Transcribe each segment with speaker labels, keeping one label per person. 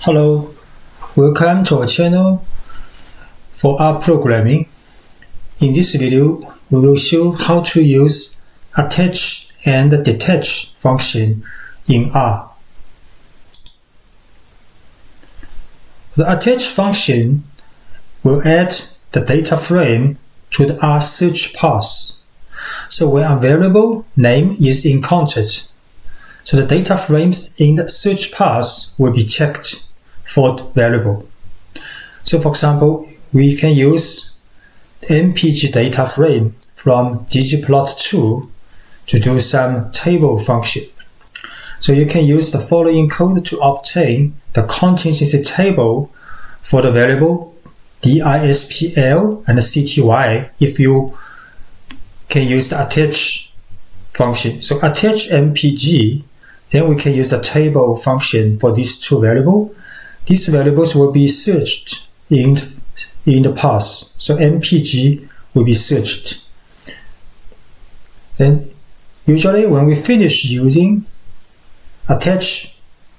Speaker 1: Hello, welcome to our channel for rprogramming. In this video, we will show how to use attach and detach function in R. The attach function will add the data frame to the R search path. So when a variable name is encountered, so the data frames in the search path will be checked for the variable. So for example, we can use MPG data frame from ggplot2 to do some table function. So you can use the following code to obtain the contingency table for the variable displ and cty if you can use the attach function. So attach MPG, then we can use the table function for these two variables. These variables will be searched in the path. So MPG will be searched. Then usually when we finish using attach,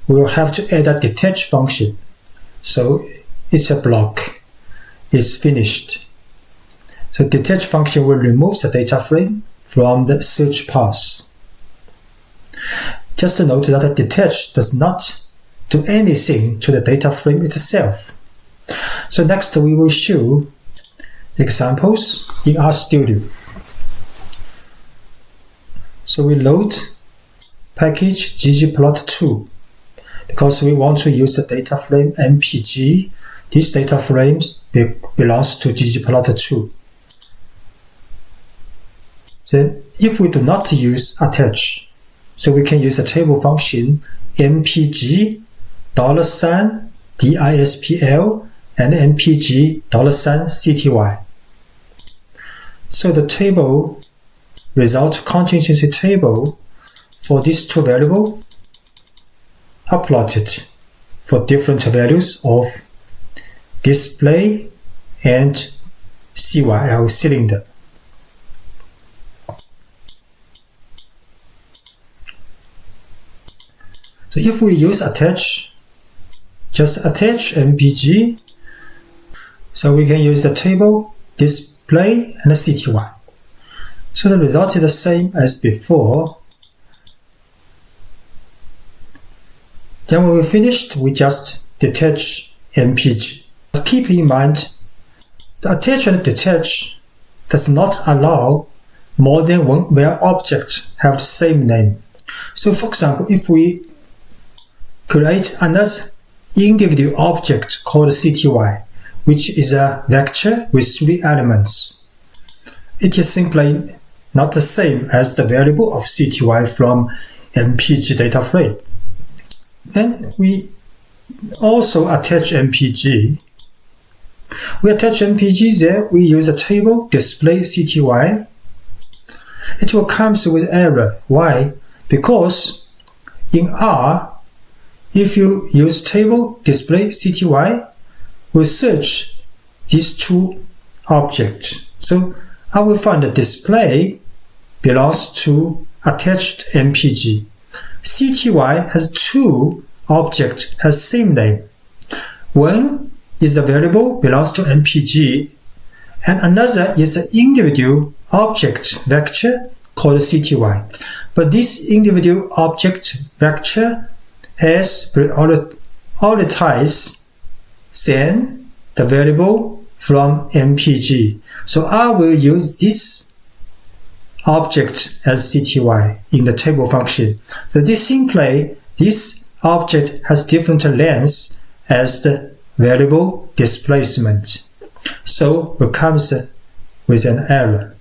Speaker 1: we will have to add a detach function. So it's a block. It's finished. So detach function will remove the data frame from the search path. Just note that detach does not do anything to the data frame itself. So next we will show examples in RStudio. So we load package ggplot2 because we want to use the data frame MPG. This data frame belongs to ggplot2. Then if we do not use attach, so we can use the table function MPG $displ and MPG $cty. So the table result contingency table for these two variables are plotted for different values of display and cyl cylinder. So if we use attach, just attach MPG, so we can use the table display and cty. So the result is the same as before. Then when we finished, we just detach MPG. But keep in mind, the attach and detach does not allow more than one where objects have the same name. So for example, if we create another individual object called cty, which is a vector with 3 elements. It is simply not the same as the variable of cty from MPG data frame. Then we also attach MPG. We attach MPG, then we use a table display cty. It will come with error. Why? Because in R, if you use table display cty, we search these two objects. So I will find the display belongs to attached MPG. Cty has 2 objects has same name. One is the variable belongs to MPG, and another is an individual object vector called cty. But this individual object vector has prioritized than the variable from MPG. So I will use this object as cty in the table function. So this object has different lengths as the variable displacement. So it comes with an error.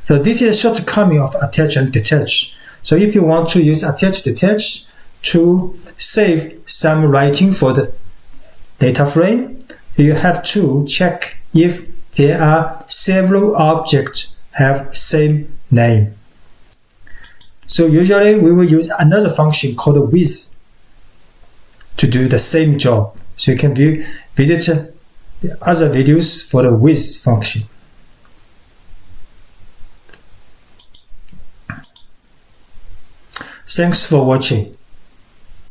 Speaker 1: So this is a shortcoming of attach and detach. So if you want to use attach detach to save some writing for the data frame, you have to check if there are several objects have same name. So usually we will use another function called with to do the same job. So you can visit the other videos for the with function. Thanks for watching.